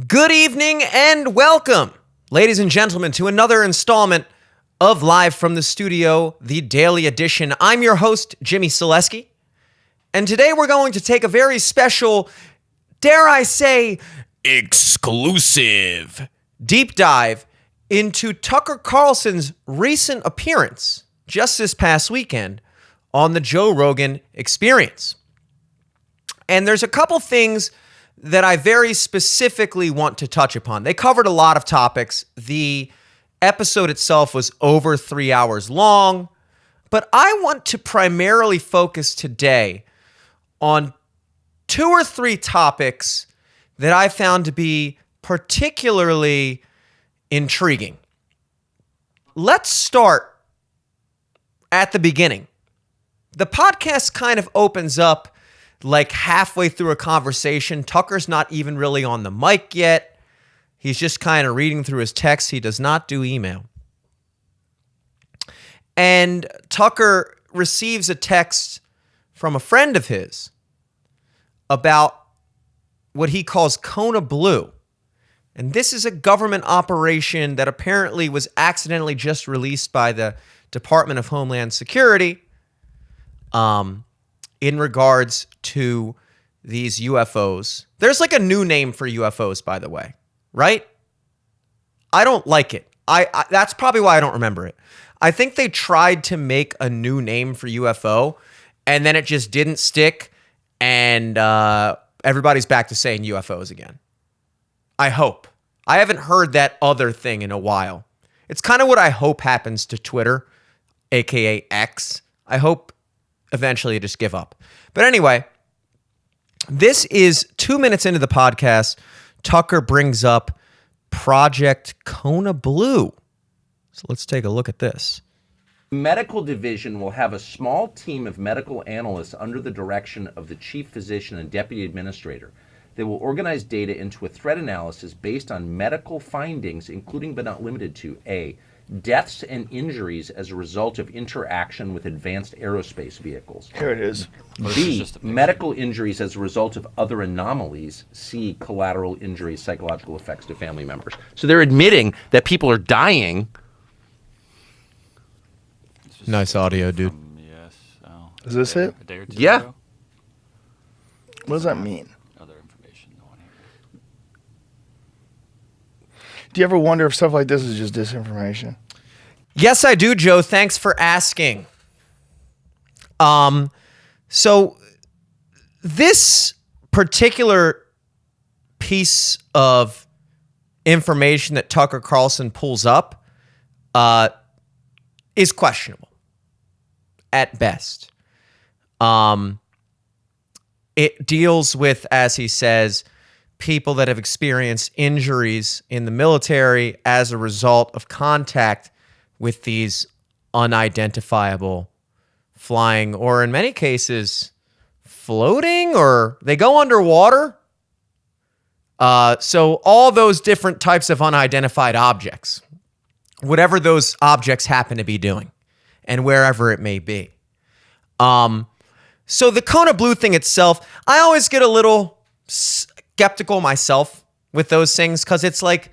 Good evening and welcome, ladies and gentlemen, to another installment of Live from the Studio, the Daily Edition. I'm your host, Jimmy Selesky, and today we're going to take a very special, dare I say, exclusive deep dive into Tucker Carlson's recent appearance just this past weekend on the Joe Rogan Experience. And there's a couple things that I very specifically want to touch upon. They covered a lot of topics. The episode itself was over 3 hours long, but I want to primarily focus today on 2 or 3 topics that I found to be particularly intriguing. Let's start at the beginning. The podcast kind of opens up like halfway through a conversation. Tucker's not even really on the mic yet. He's just kind of reading through his text. He does not do email. And Tucker receives a text from a friend of his about what he calls Kona Blue. And this is a government operation that apparently was accidentally just released by the Department of Homeland Security in regards to these UFOs. There's like a new name for UFOs, by the way, right? I don't like it. I that's probably why I don't remember it. I think they tried to make a new name for UFO, and then it just didn't stick, and everybody's back to saying UFOs again. I hope. I haven't heard that other thing in a while. It's kind of what I hope happens to Twitter, aka X. I hope eventually just give up. But anyway, this is 2 minutes into the podcast. Tucker brings up Project Kona Blue. So let's take a look at this. Medical division will have a small team of medical analysts under the direction of the chief physician and deputy administrator. They will organize data into a threat analysis based on medical findings, including but not limited to A, deaths and injuries as a result of interaction with advanced aerospace vehicles. Here it is. B, medical injuries as a result of other anomalies. C, collateral injuries, psychological effects to family members. So they're admitting that people are dying. Nice audio, dude. Yes. Is this it? A day or two Yeah. ago? What does that mean? Other information. No one here. Do you ever wonder if stuff like this is just disinformation? Yes, I do, Joe. Thanks for asking. So this particular piece of information that Tucker Carlson pulls up is questionable at best. It deals with, as he says, people that have experienced injuries in the military as a result of contact with these unidentifiable flying, or in many cases, floating, or they go underwater. So all those different types of unidentified objects, whatever those objects happen to be doing, and wherever it may be. So the Kona Blue thing itself, I always get a little skeptical myself with those things, because it's like,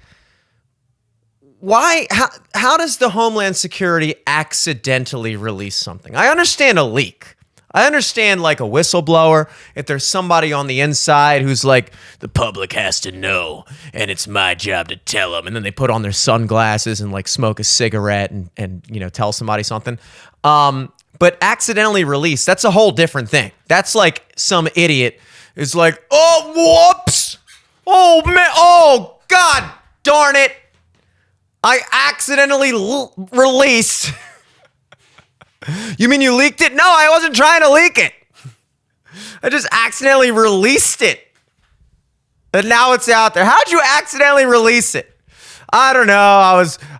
why? How does the Homeland Security accidentally release something? I understand a leak. I understand like a whistleblower, if there's somebody on the inside who's like, the public has to know, and it's my job to tell them, and then they put on their sunglasses and like smoke a cigarette and you know, tell somebody something. But accidentally release, that's a whole different thing. That's like some idiot is like, oh, whoops. Oh, man. Oh, God darn it. I accidentally released. You mean you leaked it? No, I wasn't trying to leak it. I just accidentally released it. And now it's out there. How'd you accidentally release it? I don't know.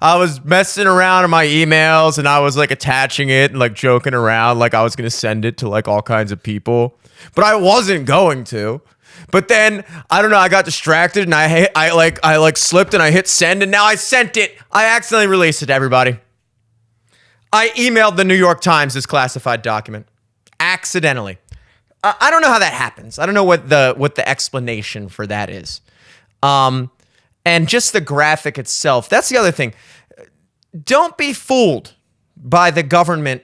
I was messing around in my emails, and I was like attaching it and like joking around like I was going to send it to like all kinds of people, but I wasn't going to. But then I don't know, I got distracted and I slipped and I hit send, and now I sent it. I accidentally released it to everybody. I emailed the New York Times this classified document accidentally. I don't know how that happens. I don't know what the explanation for that is. And just the graphic itself. That's the other thing. Don't be fooled by the government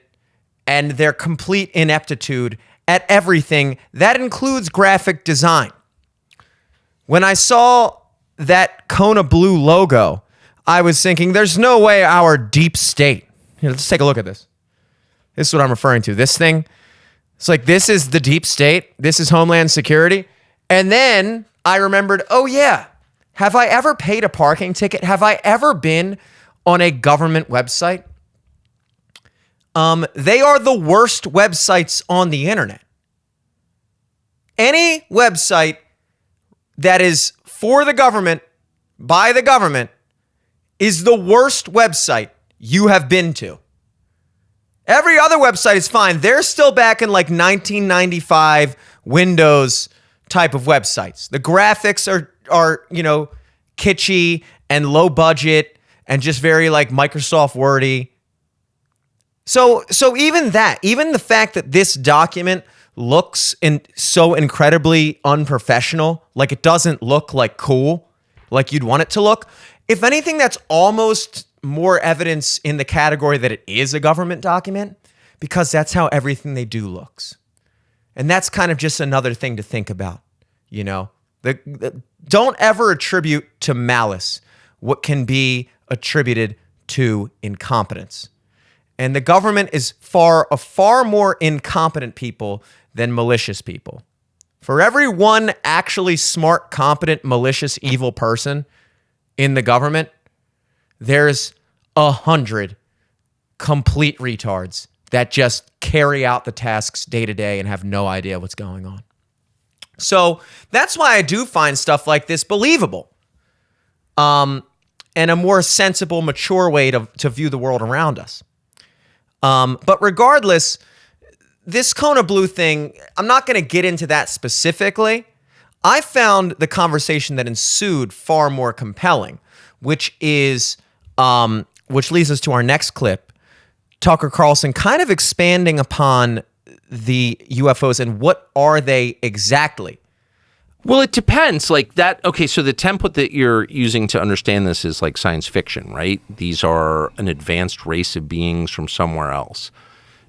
and their complete ineptitude at everything. That includes graphic design. When I saw that Kona Blue logo, I was thinking, there's no way our deep state. Here, let's take a look at this. This is what I'm referring to. This thing, it's like, this is the deep state. This is Homeland Security. And then I remembered, oh yeah, have I ever paid a parking ticket? Have I ever been on a government website? They are the worst websites on the internet. Any website that is for the government, by the government, is the worst website you have been to. Every other website is fine. They're still back in like 1995 Windows type of websites. The graphics are kitschy and low budget and just very like Microsoft Wordy. So even the fact that this document looks so incredibly unprofessional, like it doesn't look like cool, like you'd want it to look. If anything, that's almost more evidence in the category that it is a government document, because that's how everything they do looks. And that's kind of just another thing to think about, don't ever attribute to malice what can be attributed to incompetence. And the government is a far more incompetent people than malicious people. For every one actually smart, competent, malicious, evil person in the government, there's 100 complete retards that just carry out the tasks day to day and have no idea what's going on. So that's why I do find stuff like this believable, and a more sensible, mature way to view the world around us. But regardless, this Kona Blue thing, I'm not going to get into that specifically. I found the conversation that ensued far more compelling, which leads us to our next clip. Tucker Carlson kind of expanding upon the UFOs and what are they exactly. Well, it depends. Like that. Okay, so the template that you're using to understand this is like science fiction, right? These are an advanced race of beings from somewhere else.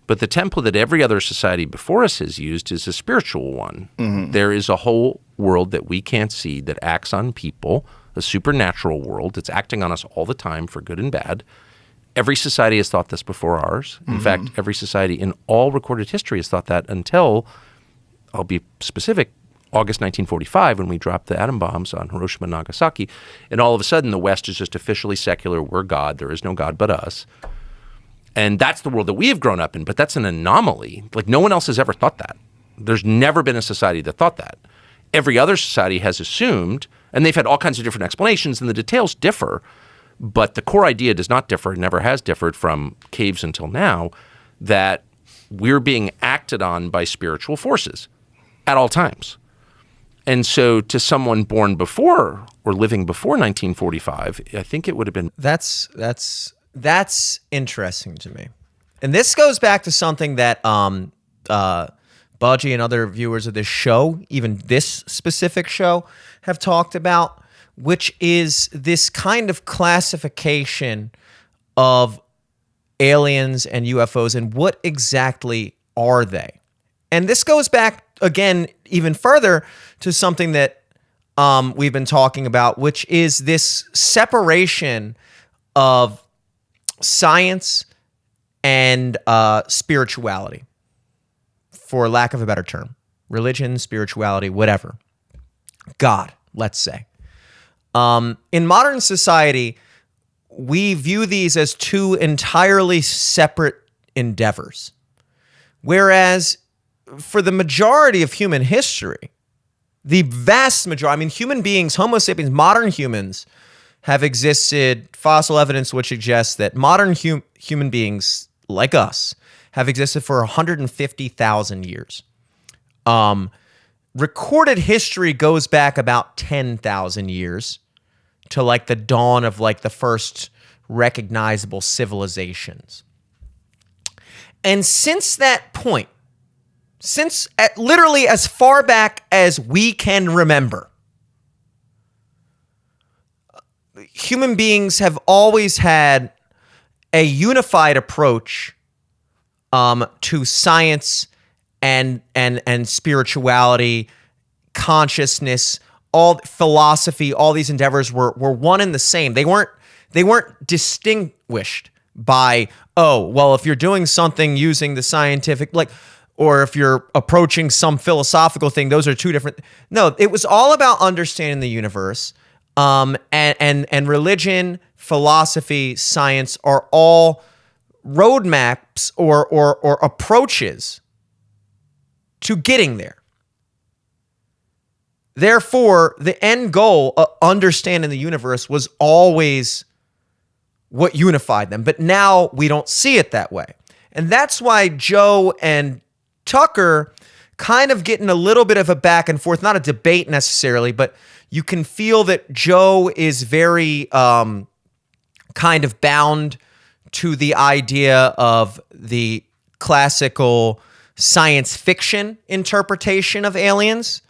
But the template that every other society before us has used is a spiritual one. Mm-hmm. There is a whole world that we can't see that acts on people, a supernatural world that's acting on us all the time for good and bad. Every society has thought this before ours. In fact, every society in all recorded history has thought that until, I'll be specific, August 1945, when we dropped the atom bombs on Hiroshima and Nagasaki, and all of a sudden the West is just officially secular. We're God. There is no God but us. And that's the world that we have grown up in, but that's an anomaly. Like no one else has ever thought that. There's never been a society that thought that. Every other society has assumed, and they've had all kinds of different explanations, and the details differ, but the core idea does not differ, and never has differed from caves until now, that we're being acted on by spiritual forces at all times. And so to someone born before or living before 1945, I think it would have been... That's interesting to me. And this goes back to something that Budgie and other viewers of this show, even this specific show, have talked about, which is this kind of classification of aliens and UFOs and what exactly are they. And this goes back, again, even further to something that we've been talking about, which is this separation of science and spirituality, for lack of a better term. Religion, spirituality, whatever. God, let's say. In modern society, we view these as two entirely separate endeavors. Whereas for the majority of human history, the vast majority, human beings, Homo sapiens, modern humans, have existed, fossil evidence which suggests that modern human beings like us have existed for 150,000 years. Recorded history goes back about 10,000 years to like the dawn of like the first recognizable civilizations. And since that point, literally as far back as we can remember, human beings have always had a unified approach to science and spirituality, consciousness, all philosophy, all these endeavors were one and the same. They weren't distinguished by, oh, well, if you're doing something using the scientific, like, or if you're approaching some philosophical thing, those are two different. No, it was all about understanding the universe. And religion, philosophy, science are all roadmaps or approaches to getting there. Therefore, the end goal of understanding the universe was always what unified them. But now we don't see it that way. And that's why Joe and Tucker kind of getting a little bit of a back and forth, not a debate necessarily, but you can feel that Joe is very kind of bound to the idea of the classical science fiction interpretation of aliens,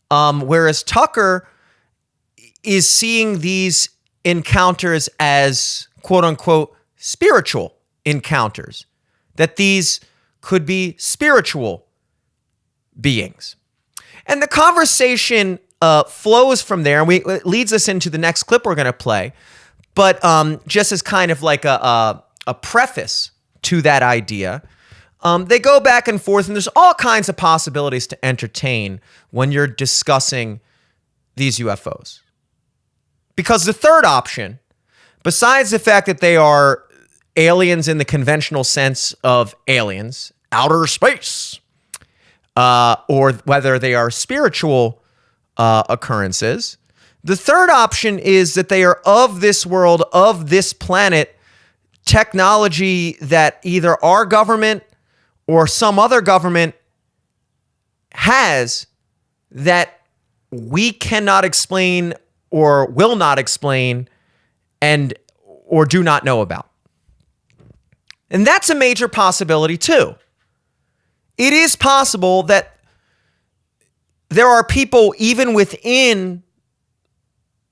whereas Tucker is seeing these encounters as quote-unquote spiritual encounters, that these could be spiritual beings. And the conversation flows from there, and it leads us into the next clip we're going to play. But just as kind of like a preface to that idea, they go back and forth, and there's all kinds of possibilities to entertain when you're discussing these UFOs. Because the third option, besides the fact that they are aliens in the conventional sense of aliens, outer space, or whether they are spiritual occurrences, the third option is that they are of this world, of this planet, technology that either our government or some other government has that we cannot explain or will not explain and or do not know about. And that's a major possibility too. It is possible that there are people even within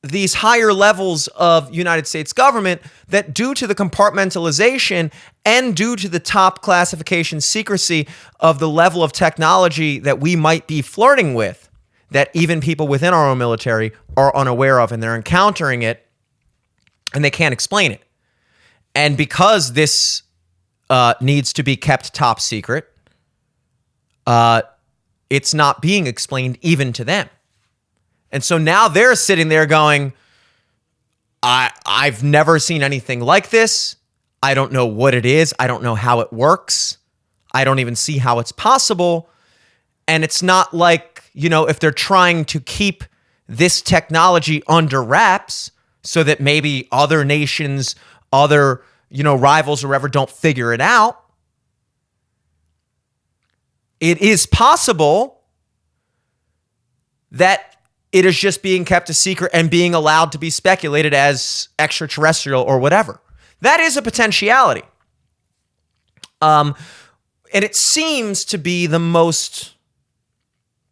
these higher levels of United States government that, due to the compartmentalization and due to the top classification secrecy of the level of technology that we might be flirting with, that even people within our own military are unaware of, and they're encountering it and they can't explain it. And because this needs to be kept top secret, it's not being explained even to them. And so now they're sitting there going, I've never seen anything like this. I don't know what it is. I don't know how it works. I don't even see how it's possible. And it's not like, if they're trying to keep this technology under wraps so that maybe other nations, other, rivals or whatever don't figure it out. It is possible that it is just being kept a secret and being allowed to be speculated as extraterrestrial or whatever. That is a potentiality. And it seems to be the most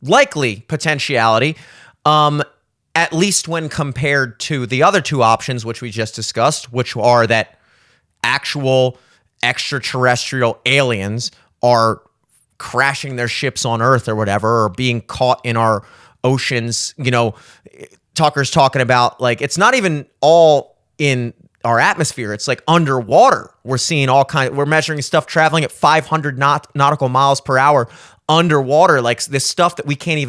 likely potentiality, at least when compared to the other two options, which we just discussed, which are that actual extraterrestrial aliens are crashing their ships on Earth or whatever, or being caught in our oceans. Tucker's talking about, like, it's not even all in our atmosphere. It's like underwater. We're seeing we're measuring stuff traveling at 500 nautical miles per hour underwater. Like this stuff that we can't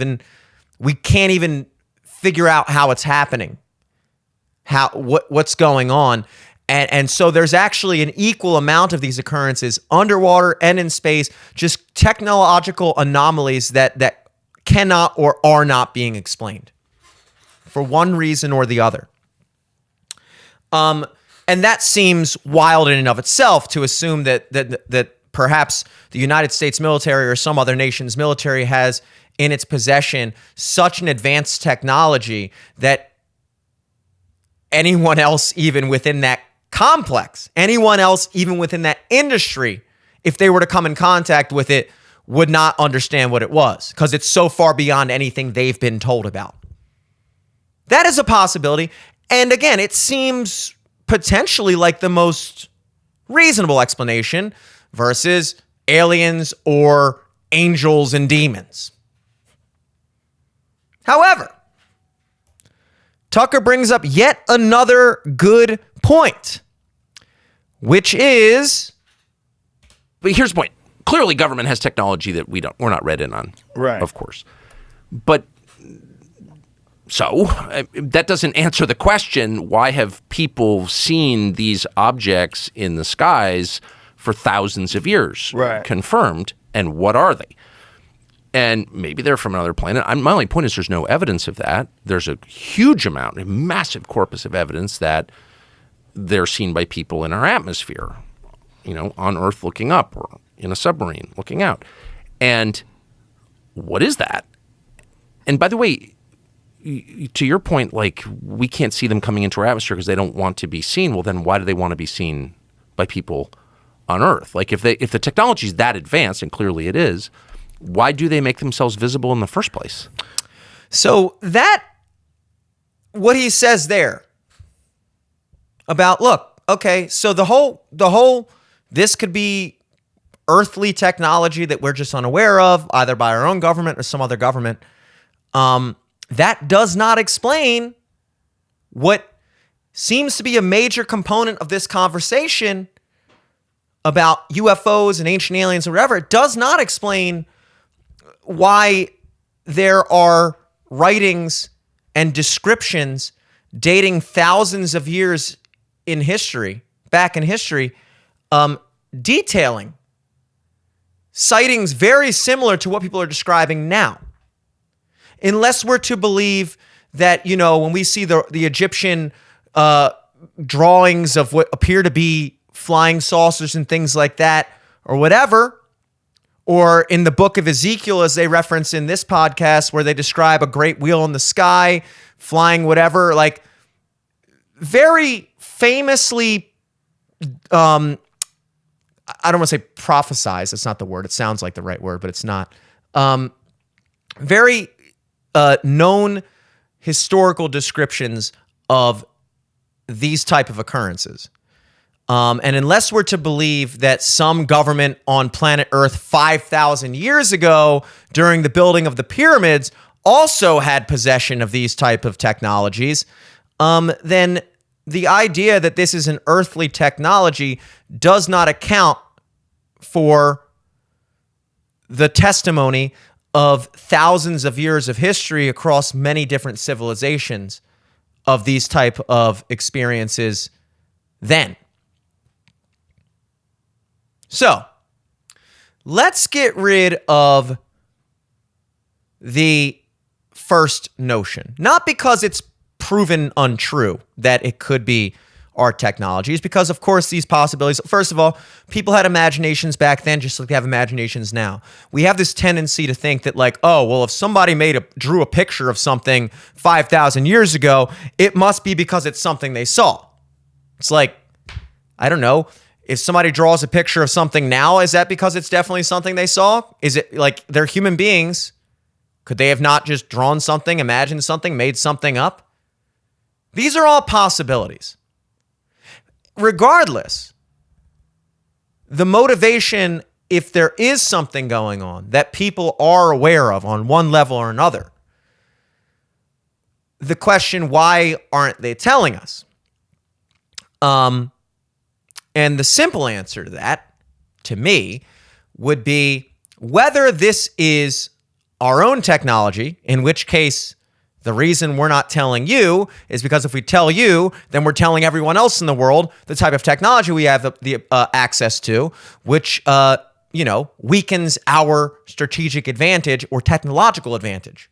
even figure out how it's happening, what's going on. And so there's actually an equal amount of these occurrences underwater and in space, just technological anomalies that cannot or are not being explained for one reason or the other. And that seems wild in and of itself, to assume that perhaps the United States military or some other nation's military has in its possession such an advanced technology that anyone else, even within that complex, anyone else, even within that industry, if they were to come in contact with it, would not understand what it was, because it's so far beyond anything they've been told about. That is a possibility. And again, it seems potentially like the most reasonable explanation versus aliens or angels and demons. However, Tucker brings up yet another good point, which is... But here's the point. Clearly, government has technology that we're not read in on, Right. of course. But so that doesn't answer the question, why have people seen these objects in the skies for thousands of years? Right. Confirmed, and what are they? And maybe they're from another planet. My only point is there's no evidence of that. There's a huge amount, a massive corpus of evidence that they're seen by people in our atmosphere, on Earth looking up or in a submarine looking out. And what is that? And by the way, to your point, like, we can't see them coming into our atmosphere because they don't want to be seen. Well, then why do they want to be seen by people on Earth? Like, if the technology is that advanced, and clearly it is, why do they make themselves visible in the first place? So what he says there about, look, okay, so the whole, this could be earthly technology that we're just unaware of, either by our own government or some other government. That does not explain what seems to be a major component of this conversation about UFOs and ancient aliens or whatever. It does not explain why there are writings and descriptions dating thousands of years back in history, detailing sightings very similar to what people are describing now. Unless we're to believe that, when we see the Egyptian drawings of what appear to be flying saucers and things like that, or whatever, or in the book of Ezekiel, as they reference in this podcast, where they describe a great wheel in the sky, flying whatever, like very famously, I don't want to say prophesize, that's not the word, it sounds like the right word, but it's not. Very known historical descriptions of these type of occurrences. And unless we're to believe that some government on planet Earth 5,000 years ago during the building of the pyramids also had possession of these type of technologies, then the idea that this is an earthly technology does not account for the testimony of thousands of years of history across many different civilizations of these type of experiences then. So, let's get rid of the first notion. Not because it's proven untrue that it could be our technologies, because of course these possibilities, first of all, people had imaginations back then just like they have imaginations now. We have this tendency to think that, like, oh, well, if somebody drew a picture of something 5,000 years ago, it must be because it's something they saw. It's like, I don't know, if somebody draws a picture of something now, is that because it's definitely something they saw? Is it like they're human beings? Could they have not just drawn something, imagined something, made something up? These are all possibilities. Regardless, the motivation, if there is something going on that people are aware of on one level or another, the question, why aren't they telling us? And the simple answer to that, to me, would be whether this is our own technology, in which case the reason we're not telling you is because if we tell you, then we're telling everyone else in the world the type of technology we have the access to, which, weakens our strategic advantage or technological advantage.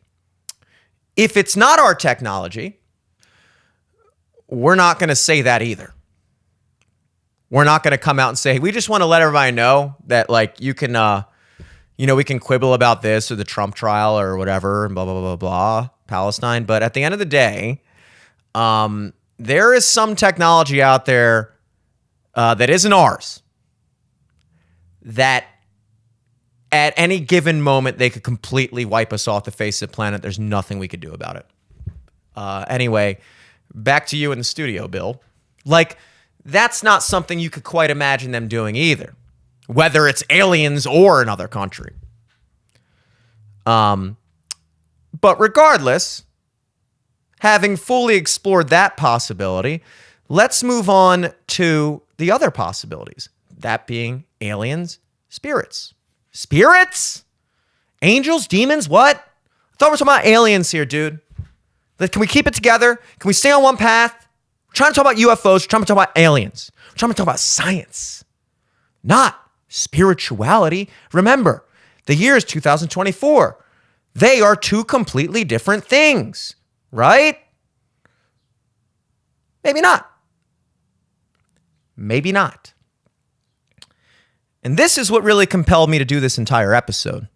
If it's not our technology, we're not going to say that either. We're not going to come out and say, we just want to let everybody know that, like, you can, we can quibble about this or the Trump trial or whatever, and blah, blah, blah, blah, Palestine. But at the end of the day, there is some technology out there that isn't ours, that at any given moment, they could completely wipe us off the face of the planet. There's nothing we could do about it. Anyway, back to you in the studio, Bill. Like, that's not something you could quite imagine them doing either, whether it's aliens or another country. But regardless, having fully explored that possibility, let's move on to the other possibilities, that being aliens, spirits. Spirits? Angels? Demons? What? I thought we were talking about aliens here, dude. Like, can we keep it together? Can we stay on one path? We're trying to talk about UFOs. We're trying to talk about aliens. We're trying to talk about science, not spirituality. Remember, the year is 2024. They are two completely different things, right? Maybe not. Maybe not. And this is what really compelled me to do this entire episode.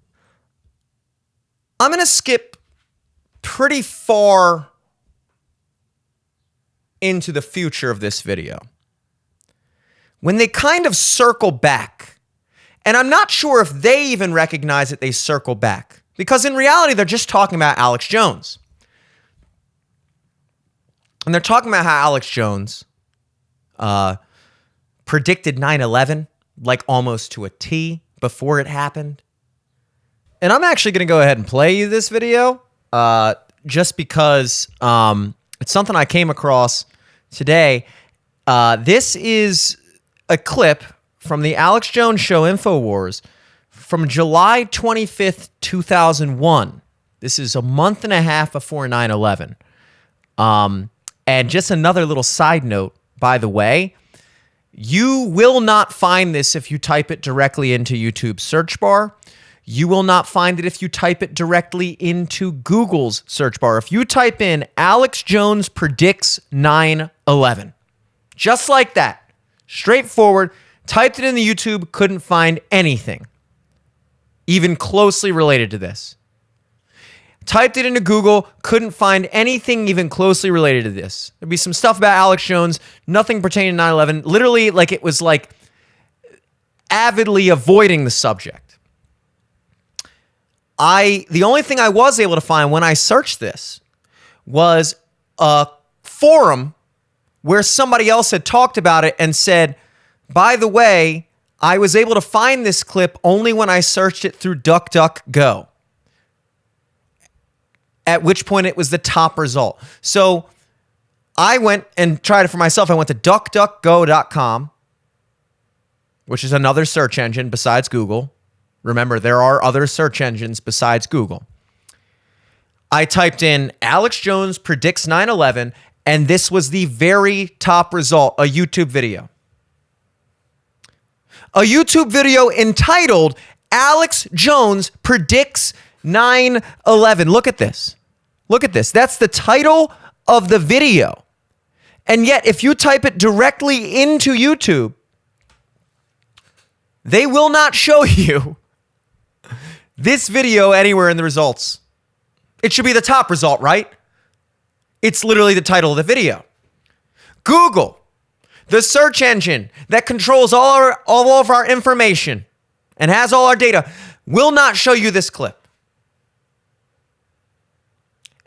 I'm going to skip pretty far into the future of this video. When they kind of circle back, and I'm not sure if they even recognize that they circle back, because in reality, they're just talking about Alex Jones. And they're talking about how Alex Jones predicted 9/11 like almost to a T before it happened. And I'm actually going to go ahead and play you this video just because it's something I came across today. This is a clip from the Alex Jones Show InfoWars from July 25th, 2001. This is a month and a half before 9/11. And just another little side note, by the way, you will not find this if you type it directly into YouTube's search bar. You will not find it if you type it directly into Google's search bar. If you type in Alex Jones predicts 9/11, just like that, straightforward, typed it in the YouTube, couldn't find anything even closely related to this. Typed it into Google, couldn't find anything even closely related to this. There'd be some stuff about Alex Jones, nothing pertaining to 9/11. Literally, like it was like avidly avoiding the subject. The only thing I was able to find when I searched this was a forum where somebody else had talked about it and said, by the way, I was able to find this clip only when I searched it through DuckDuckGo. At which point it was the top result. So I went and tried it for myself. I went to duckduckgo.com, which is another search engine besides Google. Remember, there are other search engines besides Google. I typed in Alex Jones predicts 9/11, and this was the very top result, a YouTube video. A YouTube video entitled Alex Jones predicts 9/11. Look at this. Look at this. That's the title of the video. And yet, if you type it directly into YouTube, they will not show you this video anywhere in the results. It should be the top result, right? It's literally the title of the video. Google, the search engine that controls all of our information and has all our data, will not show you this clip.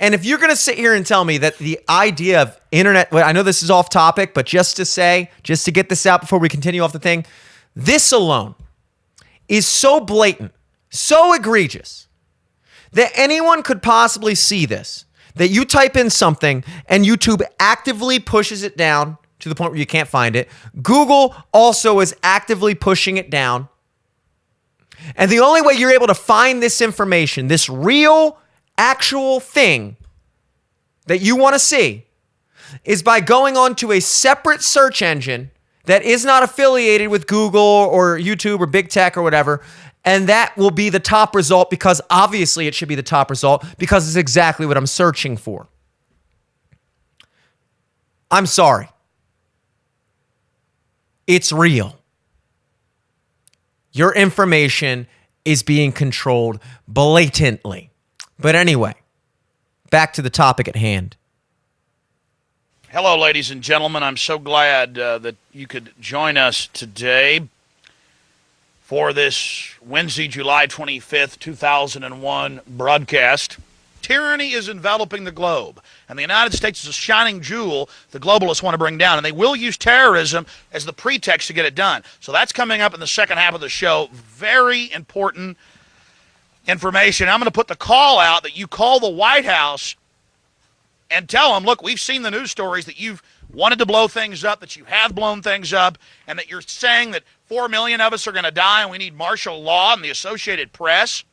And if you're going to sit here and tell me that the idea of internet, well, I know this is off topic, but just to get this out before we continue off the thing, this alone is so blatant, so egregious, that anyone could possibly see this, that you type in something and YouTube actively pushes it down to the point where you can't find it. Google also is actively pushing it down. And the only way you're able to find this information, this real, actual thing that you want to see, is by going on to a separate search engine that is not affiliated with Google or YouTube or Big Tech or whatever, and that will be the top result, because obviously it should be the top result because it's exactly what I'm searching for. I'm sorry. It's real. Your information is being controlled blatantly. But anyway, back to the topic at hand. Hello, ladies and gentlemen. I'm so glad that you could join us today for this Wednesday, July 25th, 2001 broadcast. tyranny is enveloping the globe, and the United States is a shining jewel the globalists want to bring down, and they will use terrorism as the pretext to get it done. So that's coming up in the second half of the show. Very important information. I'm going to put the call out that you call the White House and tell them, look, we've seen the news stories that you've wanted to blow things up, that you have blown things up, and that you're saying that 4 million of us are going to die and we need martial law and the Associated Press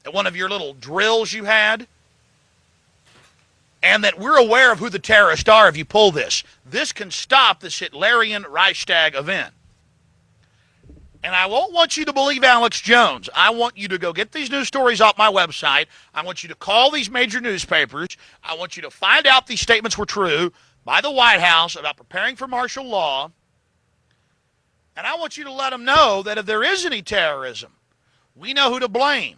at one of your little drills you had, and that we're aware of who the terrorists are if you pull this. This can stop this Hitlerian Reichstag event. And I won't want you to believe Alex Jones. I want you to go get these news stories off my website. I want you to call these major newspapers. I want you to find out these statements were true by the White House about preparing for martial law. And I want you to let them know that if there is any terrorism, we know who to blame.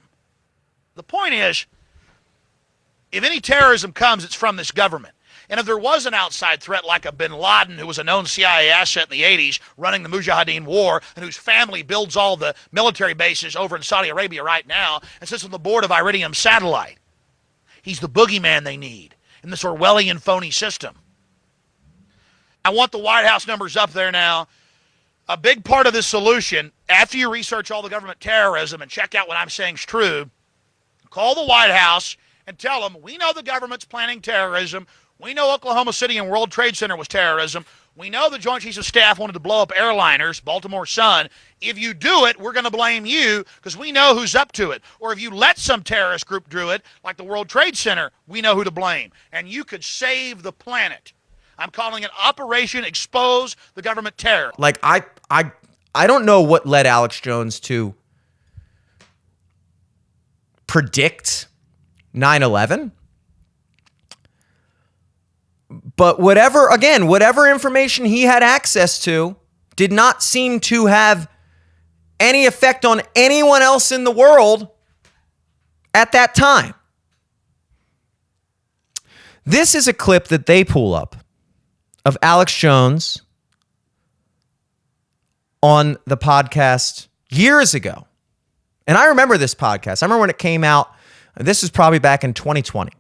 The point is, if any terrorism comes, it's from this government. And if there was an outside threat like a bin Laden, who was a known CIA asset in the 80s, running the Mujahideen war, and whose family builds all the military bases over in Saudi Arabia right now, and sits on the board of Iridium Satellite, he's the boogeyman they need in this Orwellian phony system. I want the White House numbers up there now. A big part of this solution, after you research all the government terrorism and check out what I'm saying is true, call the White House and tell them, we know the government's planning terrorism. We know Oklahoma City and World Trade Center was terrorism. We know the Joint Chiefs of Staff wanted to blow up airliners, Baltimore Sun. If you do it, we're going to blame you because we know who's up to it. Or if you let some terrorist group do it, like the World Trade Center, we know who to blame. And you could save the planet. I'm calling it Operation Expose the Government Terror. Like, I don't know what led Alex Jones to predict 9/11. But whatever information he had access to did not seem to have any effect on anyone else in the world at that time. This is a clip that they pull up of Alex Jones on the podcast years ago. And I remember this podcast. I remember when it came out. This was probably back in 2020.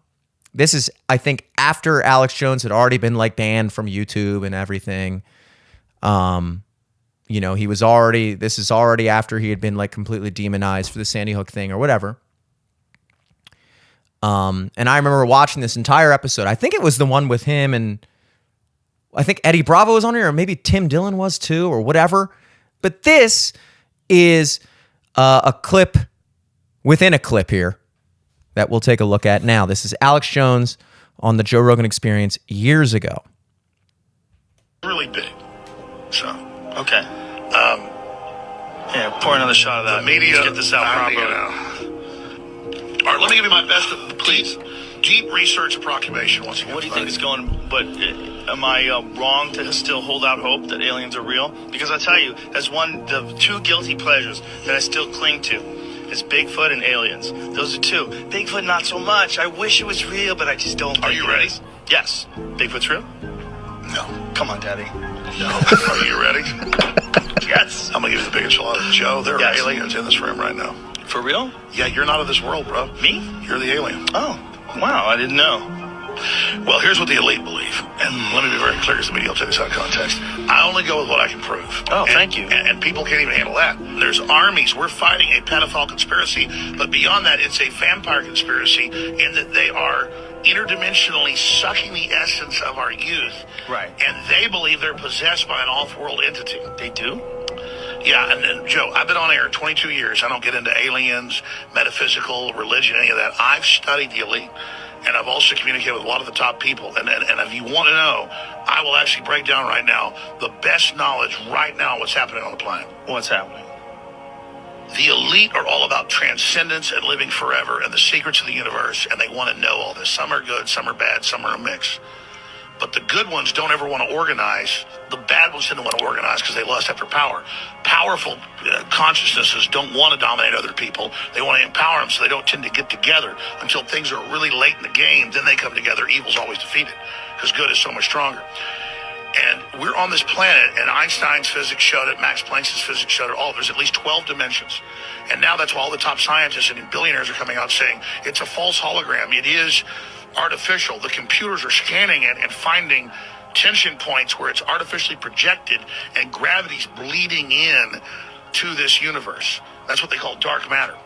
This is, I think, after Alex Jones had already been like banned from YouTube and everything. This is already after he had been like completely demonized for the Sandy Hook thing or whatever. And I remember watching this entire episode. I think it was the one with him, and I think Eddie Bravo was on here, or maybe Tim Dillon was too, or whatever. But this is a clip within a clip here that we'll take a look at now. This is Alex Jones on the Joe Rogan Experience years ago. Really big. So, okay. Pour another shot of that. The media, let's get this out properly. All right, let me give you my best, please. Deep research proclamation once again. What do you think is going? But am I wrong to still hold out hope that aliens are real? Because I tell you, as the two guilty pleasures that I still cling to is Bigfoot and aliens. Those are two. Bigfoot, not so much. I wish it was real, but I just don't think Are you ready? Yes. Bigfoot's real? No. Come on, Daddy. No. Are you ready? Yes. I'm going to give you the big enchilada. Joe, there are Yes. aliens in this room right now. For real? Yeah, you're not of this world, bro. Me? You're the alien. Oh, wow. I didn't know. Well, here's what the elite believe. And let me be very clear because the media will take this out of context. I only go with what I can prove. Oh, And- thank you. And people can't even handle that. There's armies. We're fighting a pedophile conspiracy. But beyond that, it's a vampire conspiracy in that they are interdimensionally sucking the essence of our youth. Right. And they believe they're possessed by an off-world entity. They do? Yeah, and then, Joe, I've been on air 22 years. I don't get into aliens, metaphysical, religion, any of that. I've studied the elite, and I've also communicated with a lot of the top people. And if you want to know, I will actually break down right now the best knowledge right now what's happening on the planet. What's happening? The elite are all about transcendence and living forever and the secrets of the universe, and they want to know all this. Some are good, some are bad, some are a mix. But the good ones don't ever want to organize. The bad ones tend to want to organize because they lust after power. Powerful consciousnesses don't want to dominate other people. They want to empower them, so they don't tend to get together until things are really late in the game. Then they come together. Evil's always defeated because good is so much stronger. And we're on this planet, and Einstein's physics showed it, Max Planck's physics showed it, all. There's at least 12 dimensions. And now that's why all the top scientists and billionaires are coming out saying it's a false hologram. It is artificial. The computers are scanning it and finding tension points where it's artificially projected and gravity's bleeding in to this universe. That's what they call dark matter.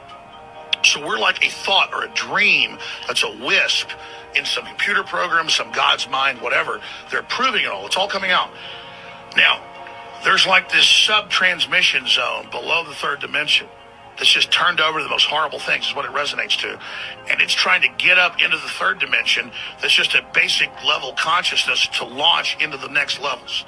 So we're like a thought or a dream that's a wisp in some computer program, some God's mind, whatever. They're proving it all. It's all coming out. Now, there's like this sub-transmission zone below the third dimension that's just turned over to the most horrible things is what it resonates to. And it's trying to get up into the third dimension that's just a basic level consciousness to launch into the next levels.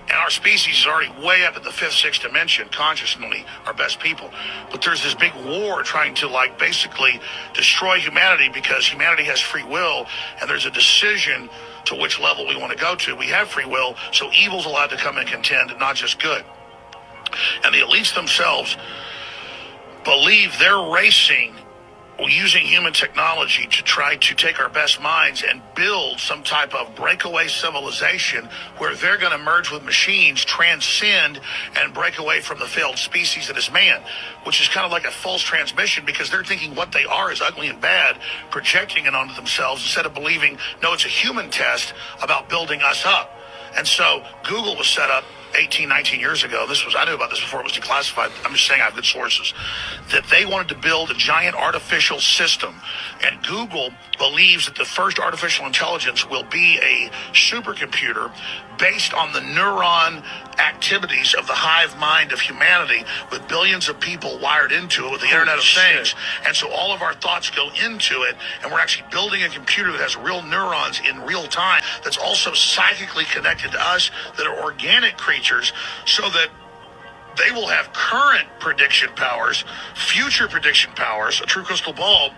And our species is already way up at the fifth, sixth dimension, consciously, our best people. But there's this big war trying to like basically destroy humanity because humanity has free will and there's a decision to which level we want to go to. We have free will, so evil's allowed to come and contend and not just good. And the elites themselves believe they're racing using human technology to try to take our best minds and build some type of breakaway civilization where they're going to merge with machines, transcend, and break away from the failed species that is man, which is kind of like a false transmission because they're thinking what they are is ugly and bad, projecting it onto themselves instead of believing, no, it's a human test about building us up. And so Google was set up 18, 19 years ago. I knew about this before it was declassified. I'm just saying I have good sources. That they wanted to build a giant artificial system. And Google believes that the first artificial intelligence will be a supercomputer based on the neuron activities of the hive mind of humanity with billions of people wired into it with the Internet of Things. And so all of our thoughts go into it, and we're actually building a computer that has real neurons in real time that's also psychically connected to us, that are organic creatures, so that they will have current prediction powers, future prediction powers, a true crystal ball.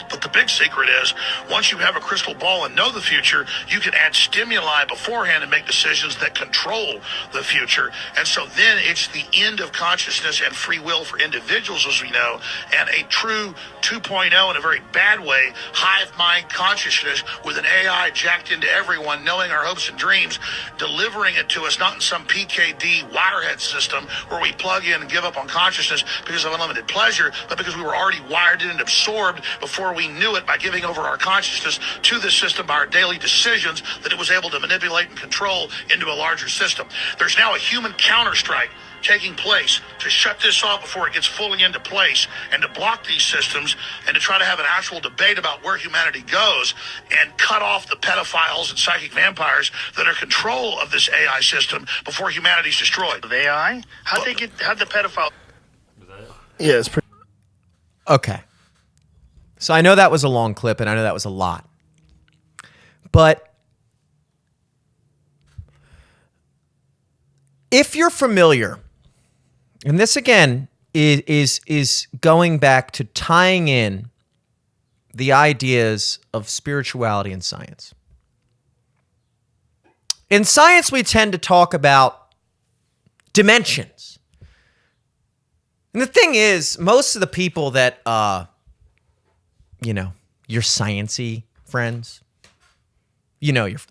But the big secret is, once you have a crystal ball and know the future, you can add stimuli beforehand and make decisions that control the future. And so then it's the end of consciousness and free will for individuals, as we know, and a true 2.0 in a very bad way, hive mind consciousness with an AI jacked into everyone, knowing our hopes and dreams, delivering it to us, not in some PKD wirehead system where we plug in and give up on consciousness because of unlimited pleasure, but because we were already wired in and absorbed before we knew it by giving over our consciousness to this system by our daily decisions that it was able to manipulate and control into a larger system. There's now a human counterstrike taking place to shut this off before it gets fully into place and to block these systems and to try to have an actual debate about where humanity goes and cut off the pedophiles and psychic vampires that are control of this AI system before humanity's destroyed. The AI? How'd the pedophile? Yeah, it's pretty. Okay. So I know that was a long clip and I know that was a lot. But if you're familiar, and this again is going back to tying in the ideas of spirituality and science. In science, we tend to talk about dimensions. And the thing is, most of the people that your sciencey friends,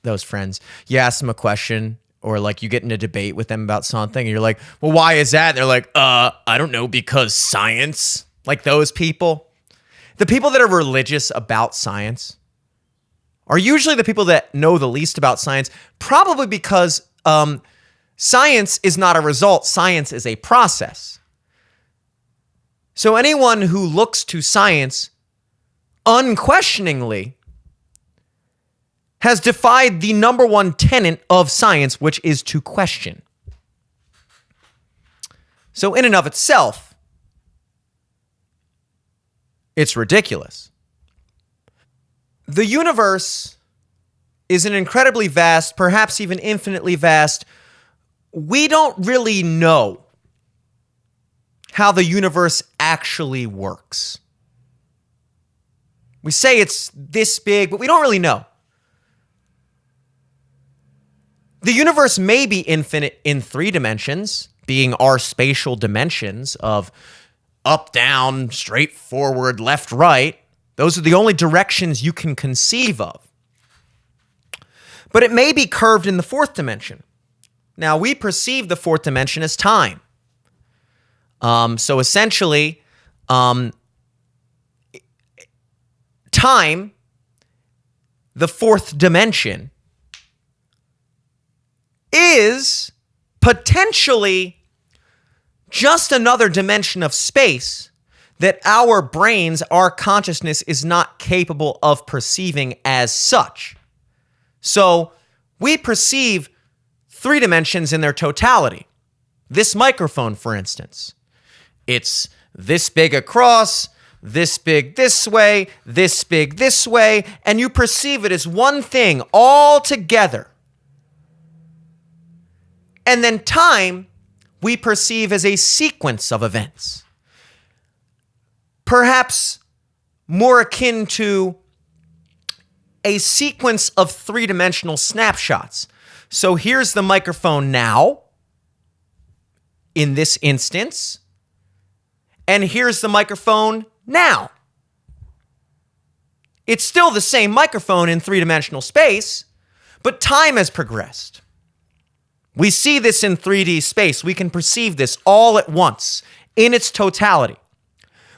those friends, you ask them a question or like you get in a debate with them about something and you're like, well, why is that? And they're like, I don't know, because science. Like those people. The people that are religious about science are usually the people that know the least about science, probably because science is not a result. Science is a process. So anyone who looks to science unquestioningly has defied the number one tenet of science, which is to question. So in and of itself, it's ridiculous. The universe is an incredibly vast, perhaps even infinitely vast. We don't really know how the universe actually works. We say it's this big, but we don't really know. The universe may be infinite in 3 dimensions, being our spatial dimensions of up, down, straight, forward, left, right. Those are the only directions you can conceive of. But it may be curved in the fourth dimension. Now, we perceive the fourth dimension as time. So essentially, time, the fourth dimension, is potentially just another dimension of space that our brains, our consciousness is not capable of perceiving as such. So we perceive three dimensions in their totality. This microphone, for instance, it's this big across, this big this way, this big this way, and you perceive it as one thing all together. And then time, we perceive as a sequence of events. Perhaps more akin to a sequence of three-dimensional snapshots. So here's the microphone now, in this instance, and here's the microphone now. It's still the same microphone in three-dimensional space, but time has progressed. We see this in 3D space. We can perceive this all at once, in its totality.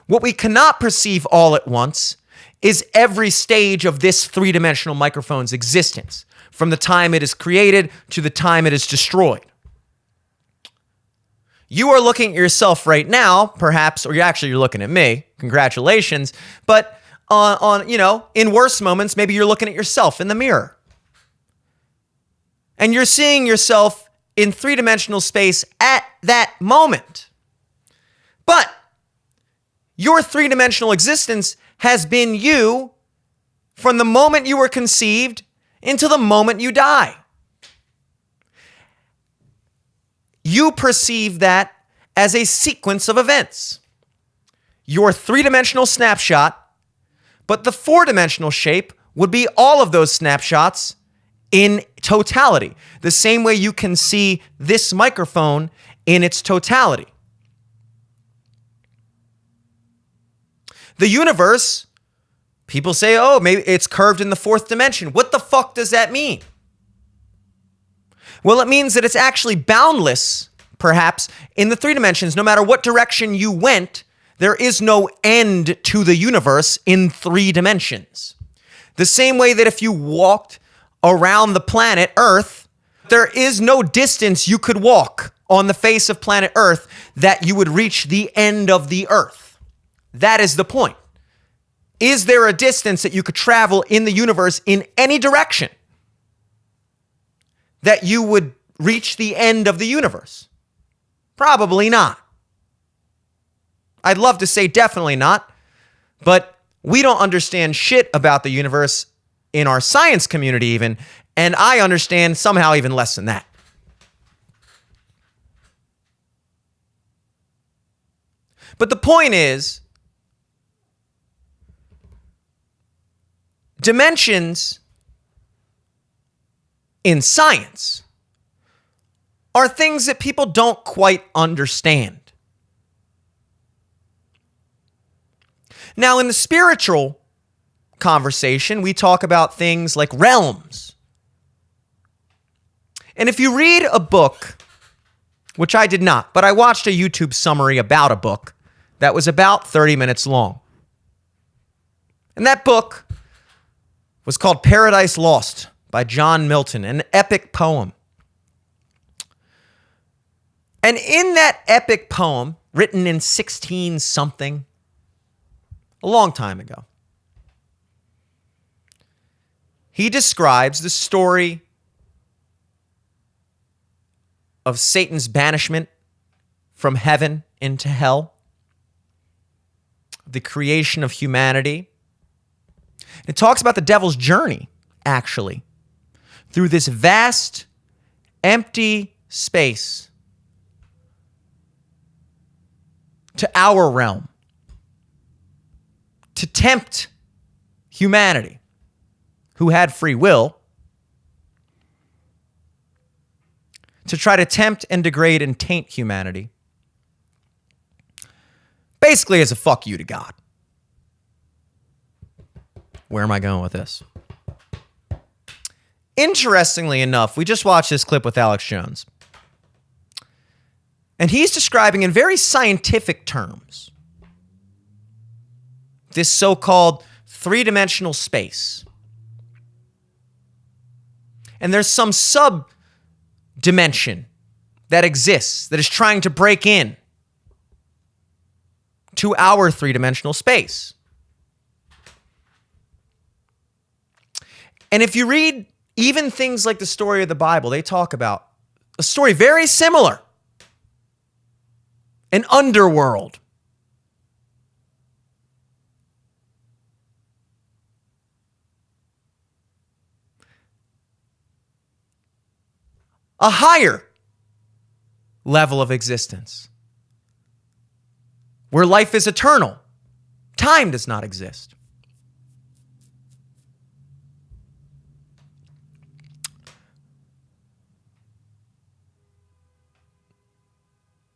What we cannot perceive all at once is every stage of this three-dimensional microphone's existence, from the time it is created to the time it is destroyed. You are looking at yourself right now, perhaps, or you're looking at me. Congratulations. But in worse moments, maybe you're looking at yourself in the mirror. And you're seeing yourself in three-dimensional space at that moment. But your three-dimensional existence has been you from the moment you were conceived until the moment you die. You perceive that as a sequence of events. Your three-dimensional snapshot, but the four-dimensional shape would be all of those snapshots in totality, the same way you can see this microphone in its totality. The universe, people say, oh, maybe it's curved in the fourth dimension. What the fuck does that mean? Well, it means that it's actually boundless, perhaps, in the three dimensions. No matter what direction you went, there is no end to the universe in three dimensions. The same way that if you walked around the planet Earth, there is no distance you could walk on the face of planet Earth that you would reach the end of the Earth. That is the point. Is there a distance that you could travel in the universe in any direction that you would reach the end of the universe? Probably not. I'd love to say definitely not, but we don't understand shit about the universe in our science community even, and I understand somehow even less than that. But the point is, dimensions in science are things that people don't quite understand. Now, in the spiritual conversation, we talk about things like realms. And if you read a book, which I did not, but I watched a YouTube summary about a book that was about 30 minutes long. And that book was called Paradise Lost by John Milton, an epic poem. And in that epic poem, written in 16-something, a long time ago, he describes the story of Satan's banishment from heaven into hell, the creation of humanity. It talks about the devil's journey, actually, through this vast, empty space to our realm, to tempt humanity, who had free will, to try to tempt and degrade and taint humanity, basically as a fuck you to God. Where am I going with this? Interestingly enough, we just watched this clip with Alex Jones. And he's describing in very scientific terms this so-called three-dimensional space. And there's some sub-dimension that exists that is trying to break in to our three-dimensional space. And if you read even things like the story of the Bible, they talk about a story very similar. An underworld. A higher level of existence. Where life is eternal. Time does not exist.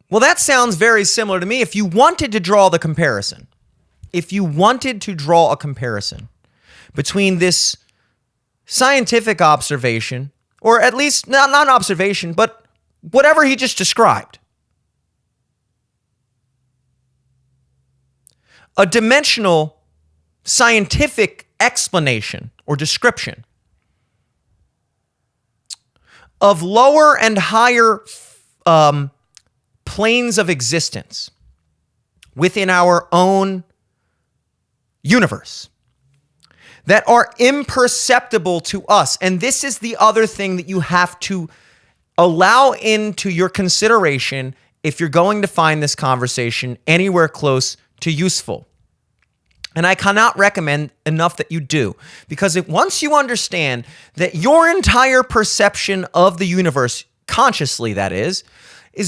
Well, that sounds very similar to me. If you wanted to draw the comparison, between this scientific observation, or at least not an observation, but whatever he just described, a dimensional scientific explanation or description of lower and higher planes of existence within our own universe that are imperceptible to us. And this is the other thing that you have to allow into your consideration if you're going to find this conversation anywhere close to useful. And I cannot recommend enough that you do, because once you understand that your entire perception of the universe, consciously that is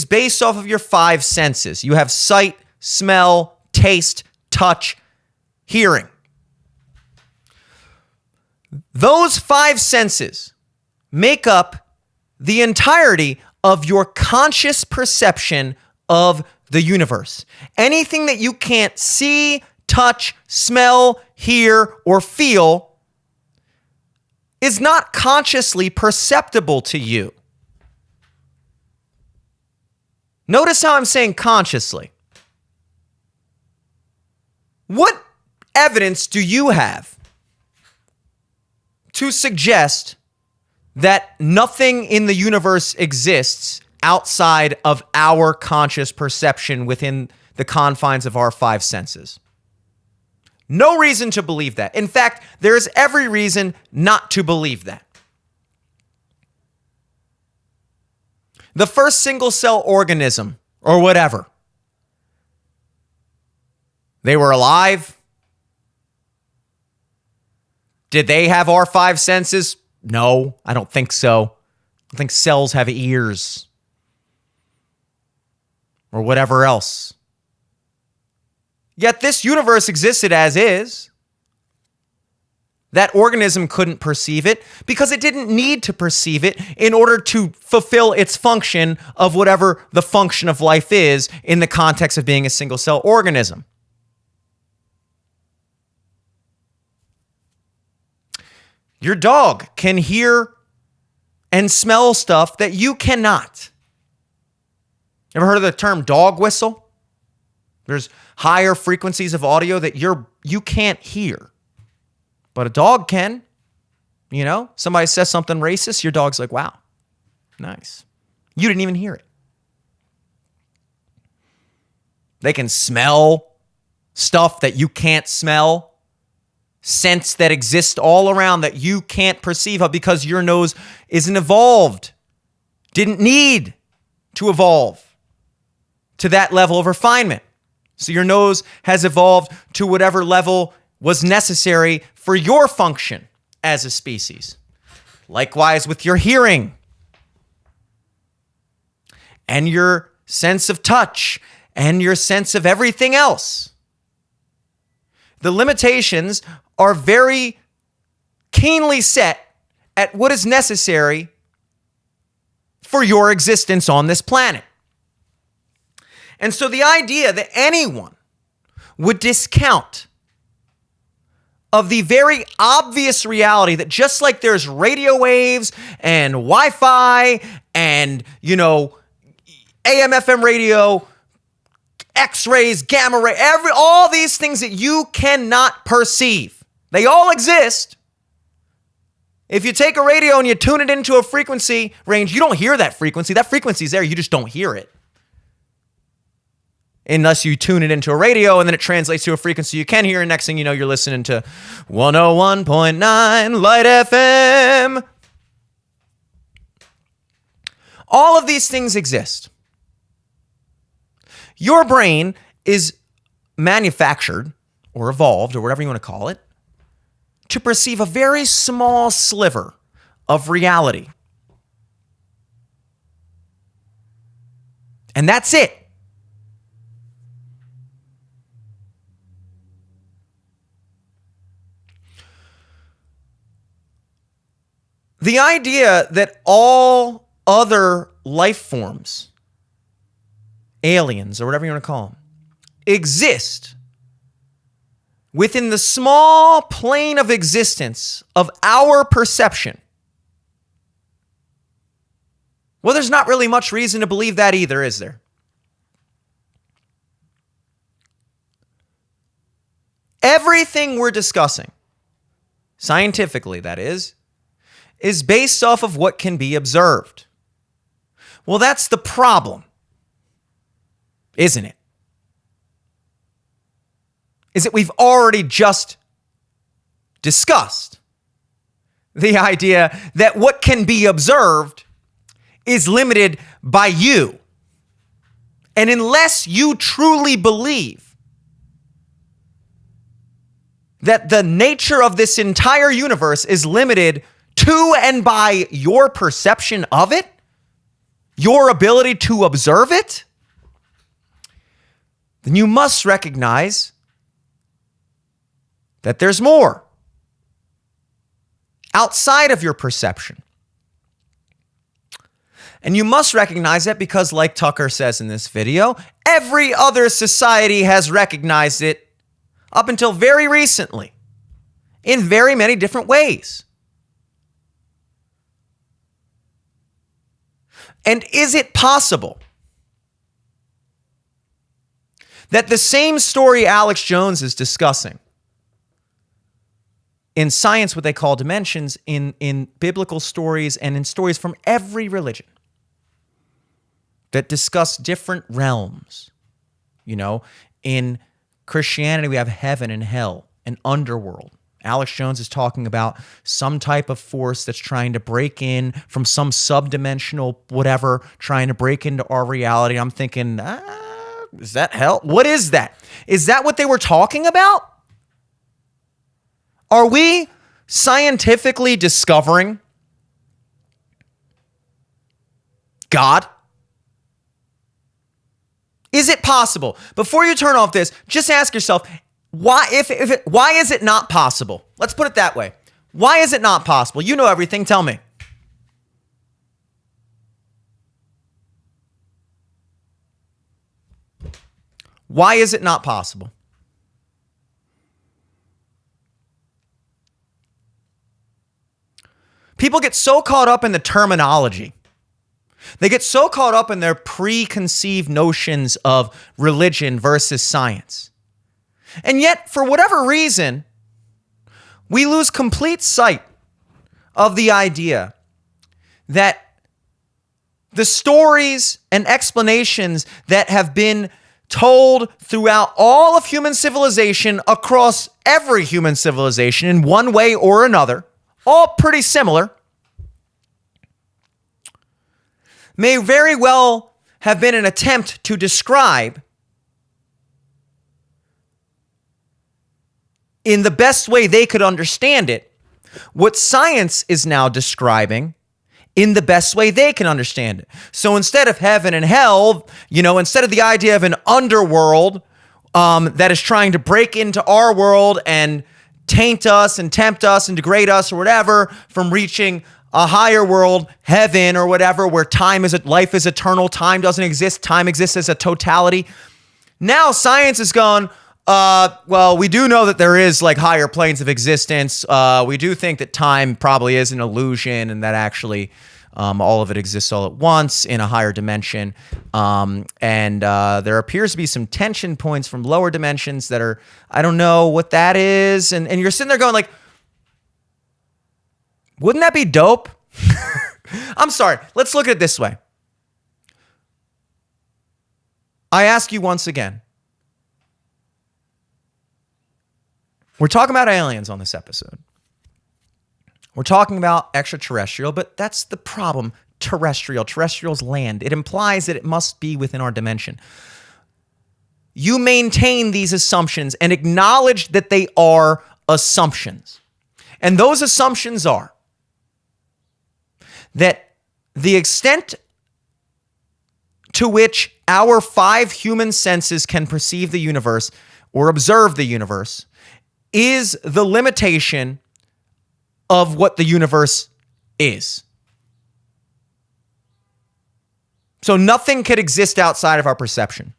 based off of your five senses. You have sight, smell, taste, touch, hearing. Those five senses make up the entirety of your conscious perception of the universe. Anything that you can't see, touch, smell, hear, or feel is not consciously perceptible to you. Notice how I'm saying consciously. What evidence do you have to suggest that nothing in the universe exists outside of our conscious perception within the confines of our five senses? No reason to believe that. In fact, there is every reason not to believe that. The first single-cell organism, or whatever, they were alive. Did they have our five senses? No, I don't think so. I think cells have ears. Or whatever else. Yet this universe existed as is. That organism couldn't perceive it because it didn't need to perceive it in order to fulfill its function of whatever the function of life is in the context of being a single-cell organism. Your dog can hear and smell stuff that you cannot. Ever heard of the term dog whistle? There's higher frequencies of audio that you can't hear. But a dog can. You know, somebody says something racist, your dog's like, wow, nice. You didn't even hear it. They can smell stuff that you can't smell, scents that exist all around that you can't perceive of because your nose isn't evolved, didn't need to evolve to that level of refinement. So your nose has evolved to whatever level was necessary for your function as a species. Likewise with your hearing and your sense of touch and your sense of everything else. The limitations are very keenly set at what is necessary for your existence on this planet. And so the idea that anyone would discount of the very obvious reality that just like there's radio waves and Wi-Fi and, AM, FM radio, X-rays, gamma ray, all these things that you cannot perceive. They all exist. If you take a radio and you tune it into a frequency range, you don't hear that frequency. That frequency's there, you just don't hear it. Unless you tune it into a radio and then it translates to a frequency you can hear, and next thing you know, you're listening to 101.9 Light FM. All of these things exist. Your brain is manufactured or evolved or whatever you want to call it to perceive a very small sliver of reality. And that's it. The idea that all other life forms, aliens or whatever you want to call them, exist within the small plane of existence of our perception. Well, there's not really much reason to believe that either, is there? Everything we're discussing, scientifically that is based off of what can be observed. Well, that's the problem, isn't it? Is that we've already just discussed the idea that what can be observed is limited by you. And unless you truly believe that the nature of this entire universe is limited to and by your perception of it, your ability to observe it, then you must recognize that there's more outside of your perception. And you must recognize that because, like Tucker says in this video, every other society has recognized it up until very recently in very many different ways. And is it possible that the same story Alex Jones is discussing in science, what they call dimensions, in biblical stories and in stories from every religion that discuss different realms? In Christianity, we have heaven and hell, an underworld. Alex Jones is talking about some type of force that's trying to break in from some subdimensional whatever, trying to break into our reality. I'm thinking, is that hell? What is that? Is that what they were talking about? Are we scientifically discovering God? Is it possible? Before you turn off this, just ask yourself, why is it not possible? Let's put it that way. Why is it not possible? You know everything. Tell me. Why is it not possible? People get so caught up in the terminology. They get so caught up in their preconceived notions of religion versus science. And yet, for whatever reason, we lose complete sight of the idea that the stories and explanations that have been told throughout all of human civilization, across every human civilization in one way or another, all pretty similar, may very well have been an attempt to describe in the best way they could understand it what science is now describing in the best way they can understand it. So instead of heaven and hell, instead of the idea of an underworld that is trying to break into our world and taint us and tempt us and degrade us or whatever from reaching a higher world, heaven or whatever, where life is eternal, time doesn't exist, time exists as a totality. Now science is gone, Well, we do know that there is like higher planes of existence. We do think that time probably is an illusion and that actually all of it exists all at once in a higher dimension. And there appears to be some tension points from lower dimensions that are, I don't know what that is. And you're sitting there going like, wouldn't that be dope? I'm sorry. Let's look at it this way. I ask you once again. We're talking about aliens on this episode. We're talking about extraterrestrial, but that's the problem. Terrestrial. Terrestrial's land. It implies that it must be within our dimension. You maintain these assumptions and acknowledge that they are assumptions. And those assumptions are that the extent to which our 5 human senses can perceive the universe or observe the universe is the limitation of what the universe is. So nothing could exist outside of our perception.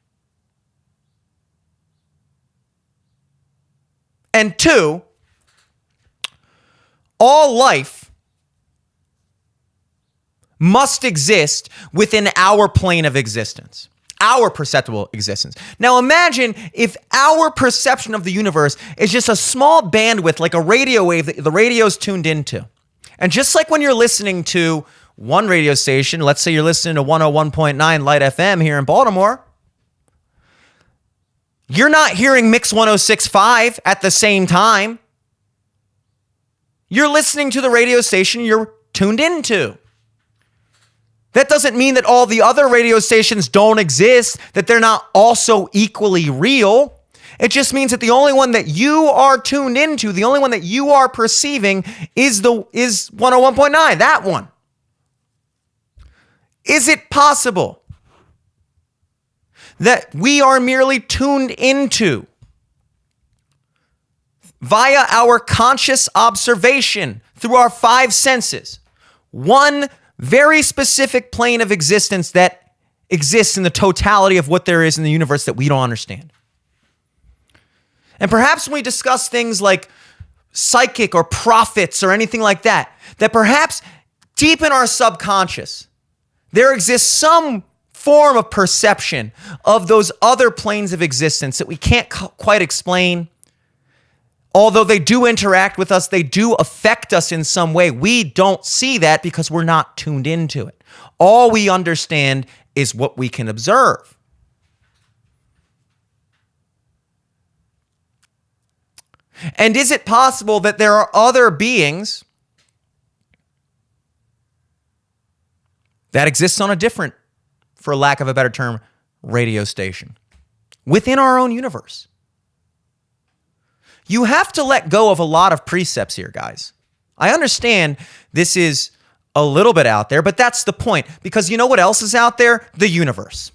And 2, all life must exist within our plane of existence. Our perceptible existence. Now imagine if our perception of the universe is just a small bandwidth, like a radio wave that the radio's tuned into. And just like when you're listening to one radio station, let's say you're listening to 101.9 Light FM here in Baltimore, you're not hearing Mix 106.5 at the same time. You're listening to the radio station you're tuned into. That doesn't mean that all the other radio stations don't exist, that they're not also equally real. It just means that the only one that you are tuned into, the only one that you are perceiving is 101.9, that one. Is it possible that we are merely tuned into via our conscious observation through our 5 senses, one very specific plane of existence that exists in the totality of what there is in the universe that we don't understand? And perhaps when we discuss things like psychic or prophets or anything like that, that perhaps deep in our subconscious, there exists some form of perception of those other planes of existence that we can't quite explain. Although they do interact with us, they do affect us in some way. We don't see that because we're not tuned into it. All we understand is what we can observe. And is it possible that there are other beings that exist on a different, for lack of a better term, radio station within our own universe? You have to let go of a lot of precepts here, guys. I understand this is a little bit out there, but that's the point. Because you know what else is out there? The universe.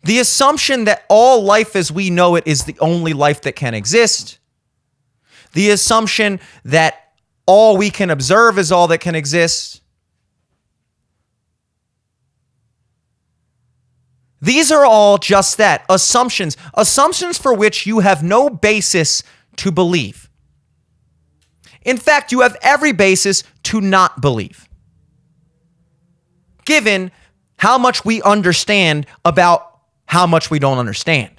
The assumption that all life as we know it is the only life that can exist. The assumption that all we can observe is all that can exist. These are all just that, assumptions for which you have no basis to believe. In fact, you have every basis to not believe, given how much we understand about how much we don't understand.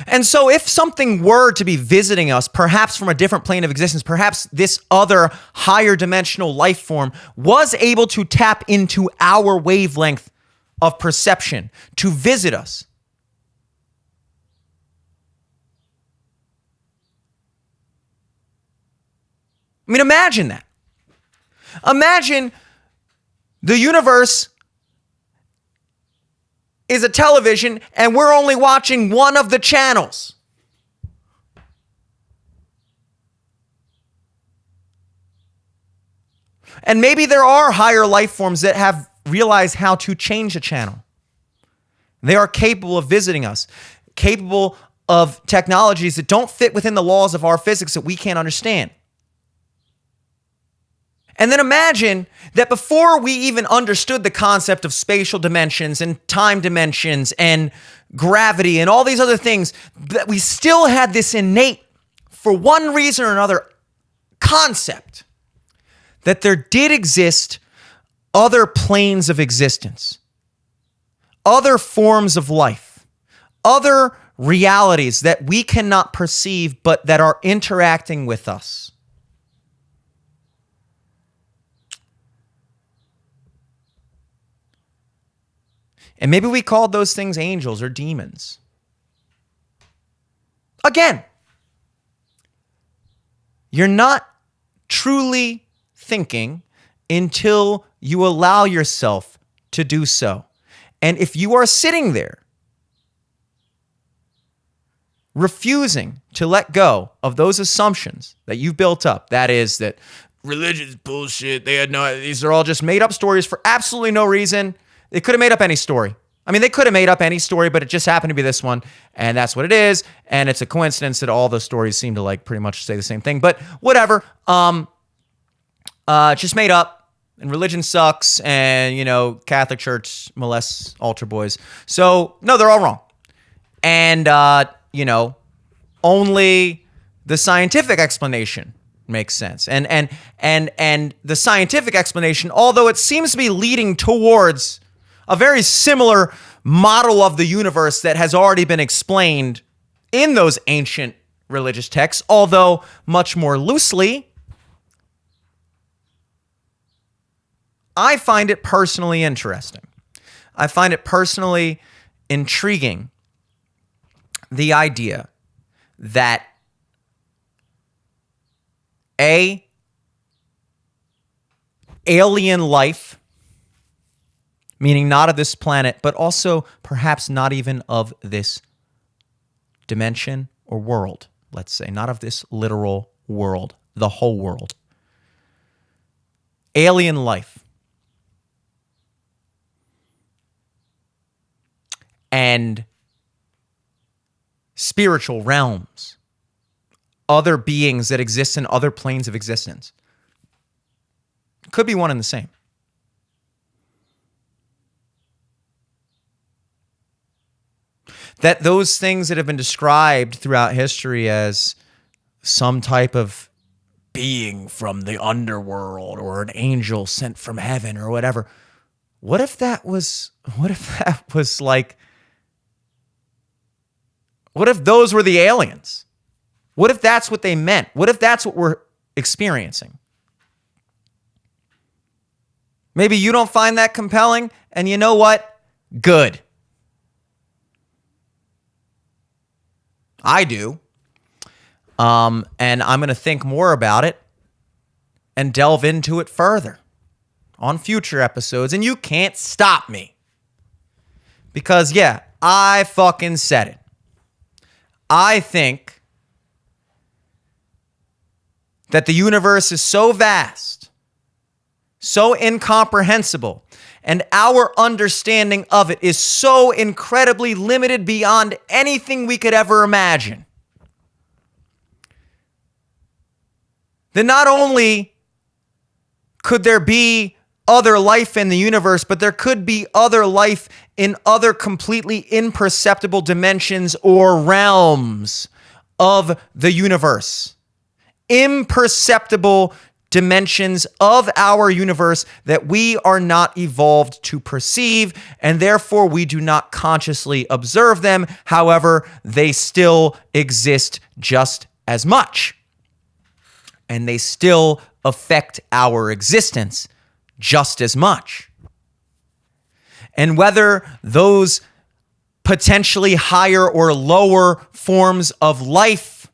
And so if something were to be visiting us, perhaps from a different plane of existence, perhaps this other higher dimensional life form was able to tap into our wavelength of perception to visit us, I mean, imagine that. Imagine the universe is a television and we're only watching one of the channels. And maybe there are higher life forms that have realized how to change a channel. They are capable of visiting us, capable of technologies that don't fit within the laws of our physics that we can't understand. And then imagine that before we even understood the concept of spatial dimensions and time dimensions and gravity and all these other things, that we still had this innate, for one reason or another, concept that there did exist other planes of existence, other forms of life, other realities that we cannot perceive but that are interacting with us. And maybe we called those things angels or demons. Again, you're not truly thinking until you allow yourself to do so. And if you are sitting there refusing to let go of those assumptions that you've built up, that is that religion's bullshit, these are all just made up stories for absolutely no reason. They could have made up any story. I mean, they could have made up any story, but it just happened to be this one, and that's what it is. And it's a coincidence that all the stories seem to like pretty much say the same thing. But whatever. Just made up, and religion sucks, and Catholic Church molests altar boys. So no, they're all wrong. And only the scientific explanation makes sense. And the scientific explanation, although it seems to be leading towards a very similar model of the universe that has already been explained in those ancient religious texts, although much more loosely, I find it personally interesting. I find it personally intriguing, the idea that alien life, meaning not of this planet, but also perhaps not even of this dimension or world, let's say, not of this literal world, the whole world. Alien life and spiritual realms, other beings that exist in other planes of existence, could be one and the same. That those things that have been described throughout history as some type of being from the underworld or an angel sent from heaven or whatever, what if those were the aliens? What if that's what they meant? What if that's what we're experiencing? Maybe you don't find that compelling, and you know what? Good. I do. And I'm going to think more about it and delve into it further on future episodes. And you can't stop me. Because, yeah, I fucking said it. I think that the universe is so vast, so incomprehensible, and our understanding of it is so incredibly limited beyond anything we could ever imagine, that not only could there be other life in the universe, but there could be other life in other completely imperceptible dimensions or realms of the universe. Imperceptible dimensions of our universe that we are not evolved to perceive, and therefore we do not consciously observe them. However, they still exist just as much, and they still affect our existence just as much. And whether those potentially higher or lower forms of life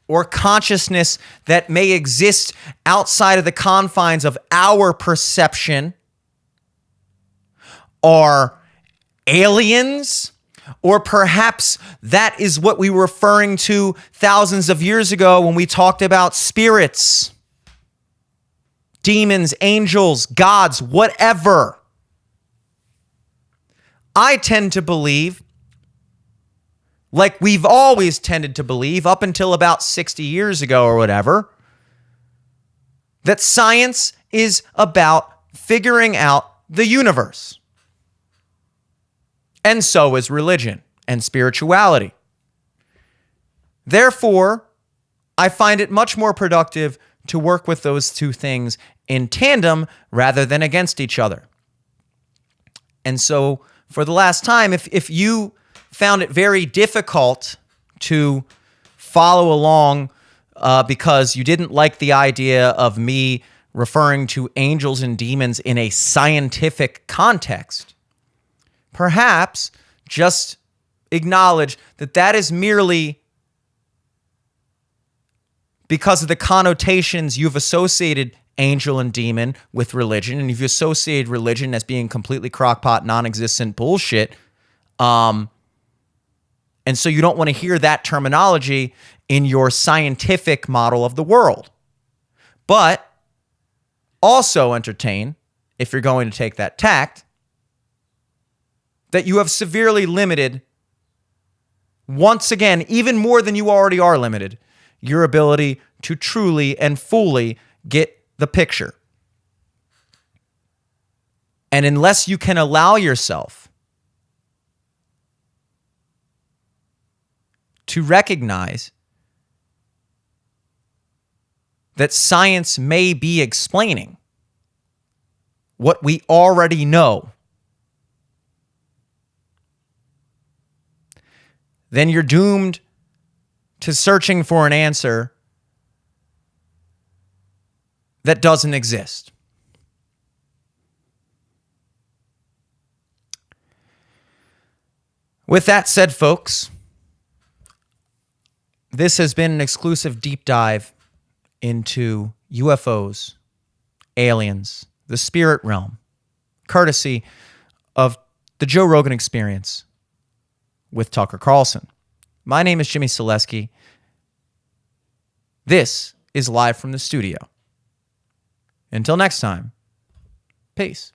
or consciousness that may exist outside of the confines of our perception are aliens, or perhaps that is what we were referring to thousands of years ago when we talked about spirits, demons, angels, gods, whatever. I tend to believe, like we've always tended to believe up until about 60 years ago or whatever, that science is about figuring out the universe. And so is religion and spirituality. Therefore, I find it much more productive to work with those two things in tandem rather than against each other. And so for the last time, if you found it very difficult to follow along because you didn't like the idea of me referring to angels and demons in a scientific context, perhaps just acknowledge that that is merely because of the connotations you've associated angel and demon with religion, and you've associated religion as being completely crockpot, non-existent bullshit. And so you don't want to hear that terminology in your scientific model of the world. But also entertain, if you're going to take that tact, that you have severely limited, once again, even more than you already are limited, your ability to truly and fully get the picture. And unless you can allow yourself to recognize that science may be explaining what we already know, then you're doomed to searching for an answer that doesn't exist. With that said, folks, this has been an exclusive deep dive into UFOs, aliens, the spirit realm, courtesy of the Joe Rogan Experience with Tucker Carlson. My name is Jimmy Selesky. This is Live from the Studio. Until next time, peace.